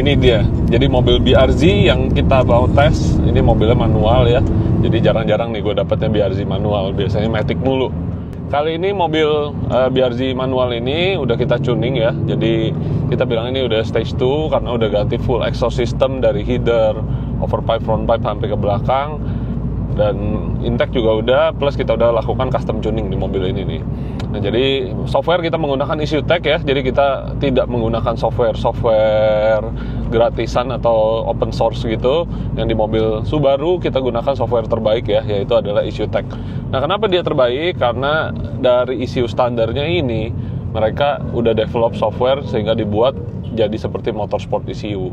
ini dia. Jadi mobil BRZ yang kita mau tes, ini mobilnya manual ya. Jadi jarang-jarang nih gue dapetnya BRZ manual, biasanya Matic mulu. Kali ini mobil BRZ manual ini udah kita tuning ya. Jadi kita bilang ini udah stage 2 karena udah ganti full exhaust system dari header, overpipe, frontpipe sampai ke belakang. Dan intake juga udah, plus kita udah lakukan custom tuning di mobil ini nih. Nah, jadi software kita menggunakan ECUTech ya. Jadi kita tidak menggunakan software gratisan atau open source gitu. Yang di mobil Subaru kita gunakan software terbaik ya, yaitu adalah ECUTech. Nah, kenapa dia terbaik? Karena dari ECU standarnya ini mereka udah develop software sehingga dibuat jadi seperti motorsport ECU.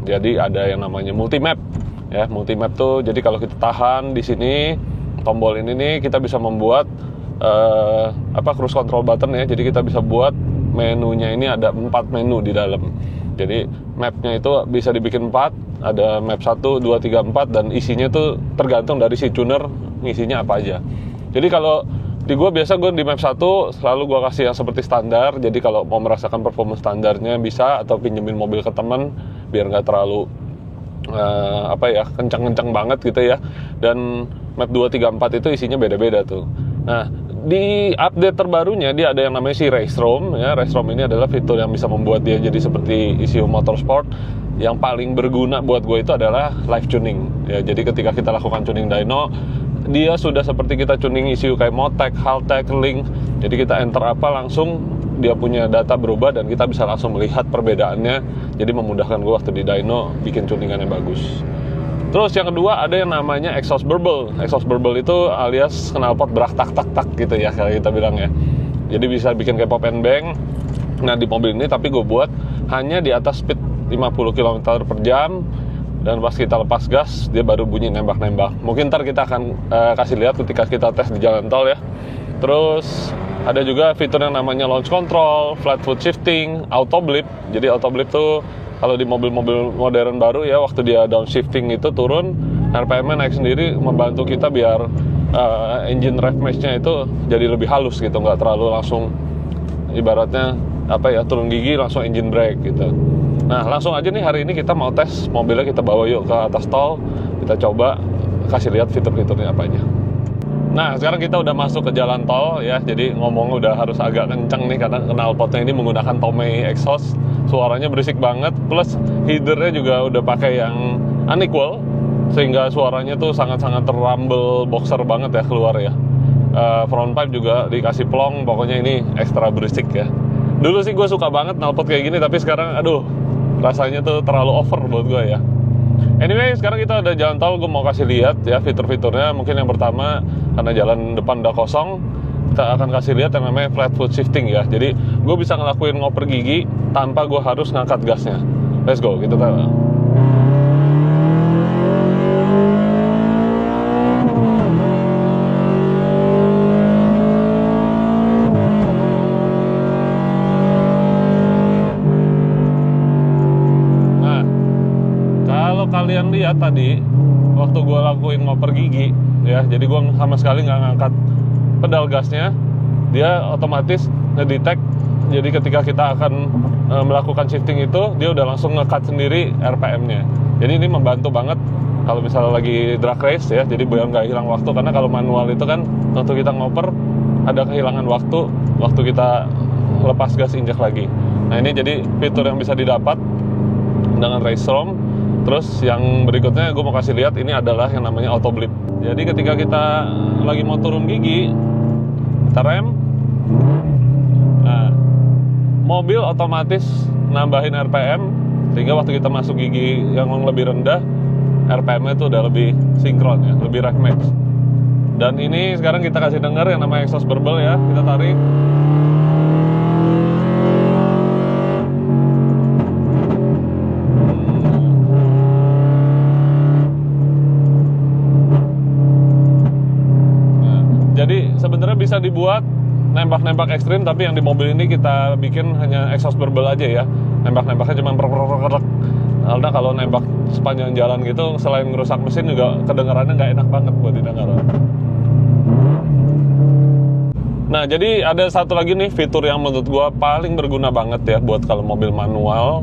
Jadi ada yang namanya multimap. Ya, multimap tuh, jadi kalau kita tahan di sini tombol ini nih, kita bisa membuat cruise control button ya. Jadi kita bisa buat menunya ini ada 4 menu di dalam. Jadi mapnya itu bisa dibikin 4, ada map 1, 2, 3, 4, dan isinya tuh tergantung dari si tuner ngisinya apa aja. Jadi kalau di gue di map 1 selalu gue kasih yang seperti standar. Jadi kalau mau merasakan performance standarnya bisa, atau pinjemin mobil ke temen biar nggak terlalu kencang-kencang banget gitu ya. Dan map 2, 3, 4 itu isinya beda-beda tuh. Nah, di update terbarunya dia ada yang namanya si Race ROM ya. Race ROM ini adalah fitur yang bisa membuat dia jadi seperti ECU motorsport. Yang paling berguna buat gue itu adalah live tuning ya. Jadi ketika kita lakukan tuning dyno, dia sudah seperti kita tuning ECU kayak Motec, Haltech, Link. Jadi kita enter apa langsung dia punya data berubah dan kita bisa langsung melihat perbedaannya. Jadi memudahkan gue waktu di dyno bikin tuningan yang bagus. Terus yang kedua ada yang namanya exhaust burble. Exhaust burble itu alias knalpot berak tak tak tak gitu ya kalau kita bilang ya. Jadi bisa bikin kayak pop and bang. Nah, di mobil ini tapi gue buat hanya di atas speed 50 km per jam. Dan pas kita lepas gas dia baru bunyi nembak-nembak. Mungkin ntar kita akan kasih lihat ketika kita tes di jalan tol ya. Terus ada juga fitur yang namanya launch control, flat foot shifting, auto blip. Jadi auto blip tuh kalau di mobil-mobil modern baru ya, waktu dia downshifting itu turun, RPM-nya naik sendiri, membantu kita biar engine rev mesh-nya itu jadi lebih halus gitu, nggak terlalu langsung ibaratnya turun gigi langsung engine brake gitu. Nah, langsung aja nih hari ini kita mau tes mobilnya, kita bawa yuk ke atas tol, kita coba kasih lihat fitur-fiturnya apa aja. Nah, sekarang kita udah masuk ke jalan tol ya, jadi ngomong udah harus agak kenceng nih karena knalpotnya ini menggunakan Tomei exhaust, suaranya berisik banget, plus headernya juga udah pakai yang unequal, sehingga suaranya tuh sangat-sangat rumble boxer banget ya keluar ya. Front pipe juga dikasih plong, pokoknya ini ekstra berisik ya. Dulu sih gue suka banget knalpot kayak gini, tapi sekarang rasanya tuh terlalu over buat gue ya. Anyway, sekarang kita ada jalan tol, gue mau kasih lihat ya fitur-fiturnya. Mungkin yang pertama, karena jalan depan udah kosong, kita akan kasih lihat yang namanya flat foot shifting ya. Jadi gue bisa ngelakuin ngoper gigi tanpa gue harus ngangkat gasnya. Let's go, kita tahu. Kalian lihat tadi waktu gue lakuin ngoper gigi ya, jadi gue sama sekali nggak ngangkat pedal gasnya, dia otomatis ngedetect. Jadi ketika kita akan melakukan shifting itu, dia udah langsung nge-cut sendiri RPM-nya. Jadi ini membantu banget kalau misalnya lagi drag race ya, jadi biar nggak hilang waktu. Karena kalau manual itu kan waktu kita ngoper ada kehilangan waktu kita lepas gas injak lagi. Nah, ini jadi fitur yang bisa didapat dengan Race ROM. Terus yang berikutnya gue mau kasih lihat, ini adalah yang namanya auto blip. Jadi ketika kita lagi mau turun gigi, kita rem, nah, mobil otomatis nambahin RPM, sehingga waktu kita masuk gigi yang lebih rendah, RPM-nya itu udah lebih sinkron ya, lebih rev match. Dan ini sekarang kita kasih denger yang namanya exhaust burble ya, kita tarik. Jadi sebenarnya bisa dibuat nembak-nembak ekstrim, tapi yang di mobil ini kita bikin hanya exhaust burble aja ya. Nembak-nembaknya cuma prek-prek-prek. Karena kalau nembak sepanjang jalan gitu, selain ngerusak mesin juga kedengarannya nggak enak banget buat didengar. Nah, jadi ada satu lagi nih fitur yang menurut gua paling berguna banget ya buat kalau mobil manual,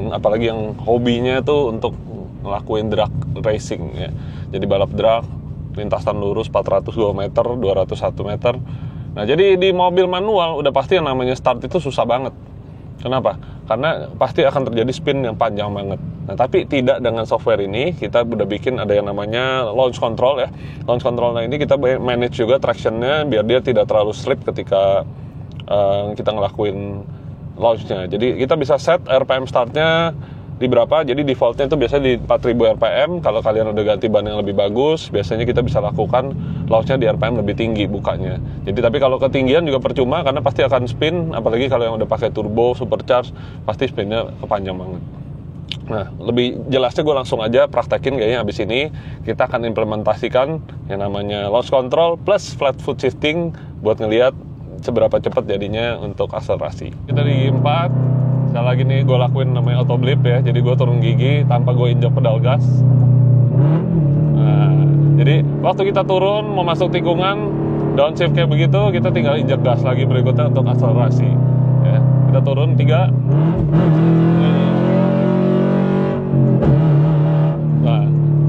apalagi yang hobinya itu untuk ngelakuin drag racing ya. Jadi balap drag, lintasan lurus 402 meter, 201 meter. Nah, jadi di mobil manual udah pasti yang namanya start itu susah banget. Kenapa? Karena pasti akan terjadi spin yang panjang banget. Nah, tapi tidak dengan software ini. Kita udah bikin ada yang namanya launch control ya. Launch control ini kita manage juga tractionnya biar dia tidak terlalu slip ketika kita ngelakuin launchnya. Jadi kita bisa set RPM startnya di berapa. Jadi defaultnya itu biasanya di 4000 RPM. Kalau kalian udah ganti ban yang lebih bagus, biasanya kita bisa lakukan launchnya di RPM lebih tinggi bukanya. Jadi tapi kalau ketinggian juga percuma karena pasti akan spin, apalagi kalau yang udah pakai turbo supercharge pasti spinnya kepanjang banget. Nah, lebih jelasnya gue langsung aja praktekin kayaknya abis ini. Kita akan implementasikan yang namanya launch control plus flat foot shifting buat ngelihat seberapa cepat jadinya untuk akselerasi. Kita di gigi 4. Sekali lagi nih gue lakuin namanya auto blip ya. Jadi gue turun gigi tanpa gue injak pedal gas. Nah, jadi waktu kita turun mau masuk tikungan downshift kayak begitu, kita tinggal injak gas lagi berikutnya untuk akselerasi ya. Kita turun 3. Nah,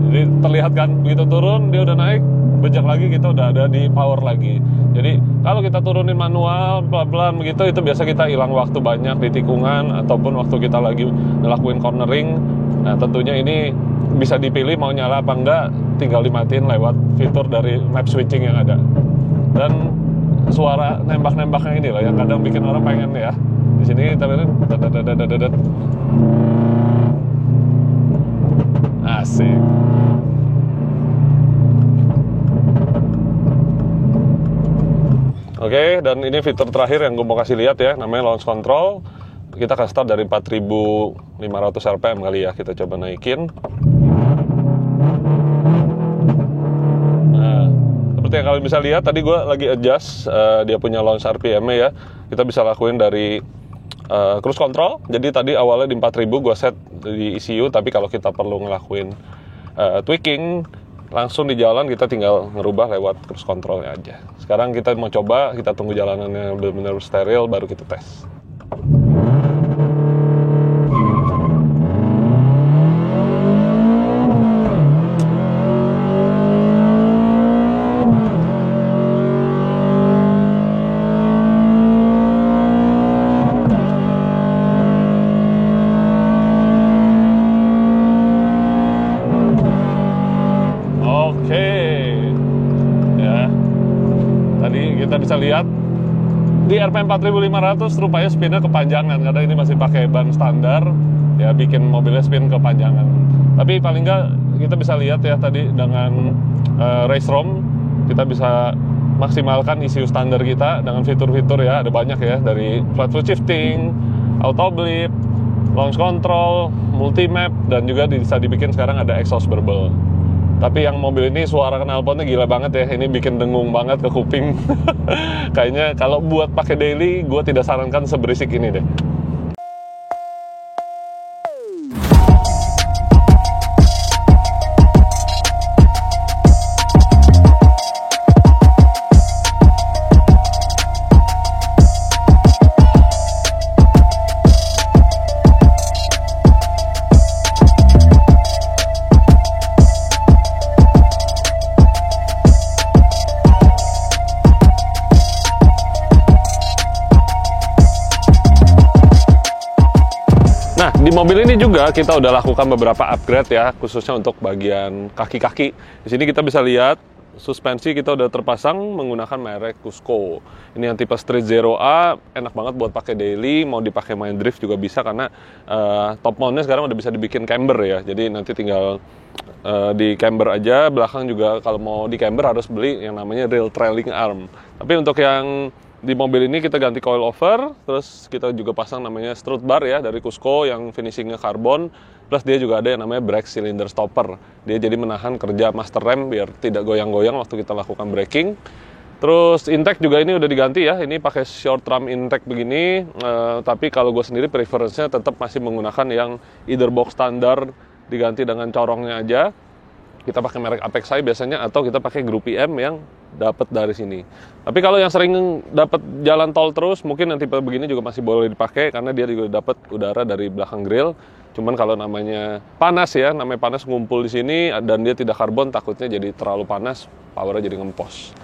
jadi terlihat kan begitu turun dia udah naik, bejak lagi kita udah ada di power lagi. Jadi kalau kita turunin manual pelan-pelan begitu, itu biasa kita hilang waktu banyak di tikungan ataupun waktu kita lagi ngelakuin cornering. Nah, tentunya ini bisa dipilih mau nyala apa enggak, tinggal dimatiin lewat fitur dari map switching yang ada. Dan suara nembak-nembaknya ini loh yang kadang bikin orang pengen ya. Di sini kita lihat asik. Oke, dan ini fitur terakhir yang gue mau kasih lihat ya, namanya launch control. Kita akan start dari 4500 RPM kali ya, kita coba naikin. Nah, seperti yang kalian bisa lihat, tadi gue lagi adjust dia punya launch RPM-nya ya. Kita bisa lakuin dari cruise control. Jadi tadi awalnya di 4000 gue set di ECU, tapi kalau kita perlu ngelakuin tweaking, langsung di jalan kita tinggal ngerubah lewat cruise controlnya aja. Sekarang kita mau coba, kita tunggu jalanannya benar-benar steril baru kita tes. Kita bisa lihat di RPM 4500 rupanya spinnya kepanjangan karena ini masih pakai ban standar ya, bikin mobilnya spin kepanjangan. Tapi paling nggak kita bisa lihat ya tadi dengan race ROM kita bisa maksimalkan ECU standar kita dengan fitur-fitur ya, ada banyak ya, dari flat foot shifting, auto blip, launch control, multi map, dan juga bisa dibikin sekarang ada exhaust burble. Tapi yang mobil ini suara knalpotnya gila banget ya, ini bikin dengung banget ke kuping. Kayaknya kalau buat pakai daily, gue tidak sarankan seberisik ini deh. Nah, di mobil ini juga kita udah lakukan beberapa upgrade ya, khususnya untuk bagian kaki-kaki. Di sini kita bisa lihat suspensi kita udah terpasang menggunakan merek Cusco. Ini yang tipe Street Zero A, enak banget buat pakai daily, mau dipakai main drift juga bisa karena top mountnya sekarang udah bisa dibikin camber ya. Jadi nanti tinggal di camber aja, belakang juga kalau mau di camber harus beli yang namanya rail trailing arm. Tapi untuk yang di mobil ini kita ganti coil over, terus kita juga pasang namanya strut bar ya dari Cusco yang finishingnya karbon, plus dia juga ada yang namanya brake cylinder stopper. Dia jadi menahan kerja master rem biar tidak goyang-goyang waktu kita lakukan braking. Terus intake juga ini udah diganti ya, ini pakai short drum intake begini, tapi kalau gue sendiri preference-nya tetap masih menggunakan yang either box standar diganti dengan corongnya aja. kita pakai merek Apexai biasanya, atau kita pakai Grup IM yang dapat dari sini. Tapi kalau yang sering dapat jalan tol terus, mungkin yang tipe begini juga masih boleh dipakai karena dia juga dapat udara dari belakang grill. Cuman kalau namanya panas ya, namanya panas ngumpul di sini dan dia tidak karbon, takutnya jadi terlalu panas, powernya jadi ngempos.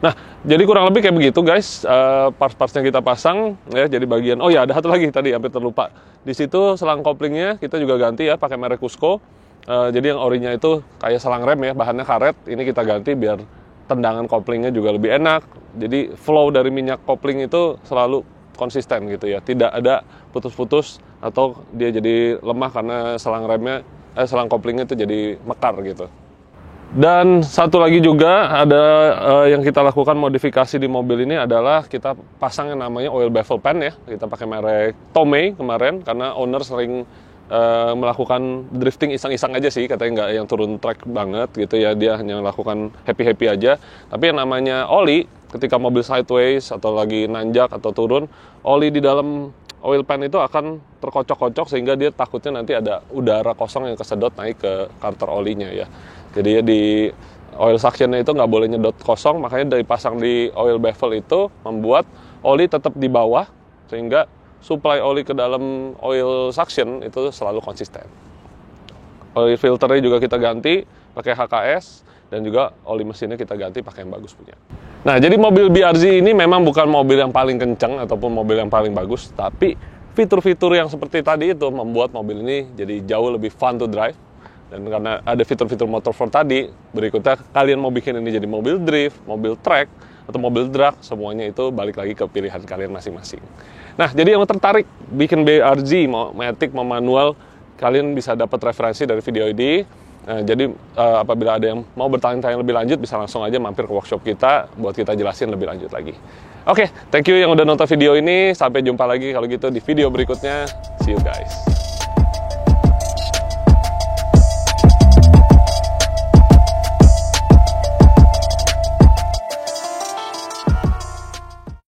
Nah, jadi kurang lebih kayak begitu guys, parts-partsnya kita pasang ya. Jadi bagian, oh ya ada satu lagi tadi hampir terlupa. Di situ selang koplingnya kita juga ganti ya, pakai merek Cusco. Jadi yang orinya itu kayak selang rem ya, bahannya karet. Ini kita ganti biar tendangan koplingnya juga lebih enak. Jadi flow dari minyak kopling itu selalu konsisten gitu ya. Tidak ada putus-putus atau dia jadi lemah karena selang selang koplingnya itu jadi mekar gitu. Dan satu lagi juga ada yang kita lakukan modifikasi di mobil ini adalah kita pasang yang namanya oil baffle pan ya. Kita pakai merek Tomei kemarin karena owner sering melakukan drifting iseng-iseng aja sih, katanya nggak yang turun track banget gitu ya, dia hanya melakukan happy-happy aja. Tapi yang namanya oli, ketika mobil sideways atau lagi nanjak atau turun, oli di dalam oil pan itu akan terkocok-kocok sehingga dia takutnya nanti ada udara kosong yang kesedot naik ke karter olinya ya. Jadi ya di oil suctionnya itu nggak boleh nyedot kosong, makanya dari pasang di oil baffle itu membuat oli tetap di bawah sehingga supply oli ke dalam oil suction itu selalu konsisten. Oil filternya juga kita ganti pakai HKS dan juga oli mesinnya kita ganti pakai yang bagus punya. Nah, jadi mobil BRZ ini memang bukan mobil yang paling kencang ataupun mobil yang paling bagus, tapi fitur-fitur yang seperti tadi itu membuat mobil ini jadi jauh lebih fun to drive. Dan karena ada fitur-fitur motorsport tadi, berikutnya kalian mau bikin ini jadi mobil drift, mobil track, atau mobil drag, semuanya itu balik lagi ke pilihan kalian masing-masing. Nah, jadi yang tertarik bikin BRZ, mau matic, mau manual, kalian bisa dapat referensi dari video ini. Nah, jadi apabila ada yang mau bertanya-tanya lebih lanjut, bisa langsung aja mampir ke workshop kita buat kita jelasin lebih lanjut lagi. Oke, thank you yang udah nonton video ini. Sampai jumpa lagi kalau gitu di video berikutnya. See you guys.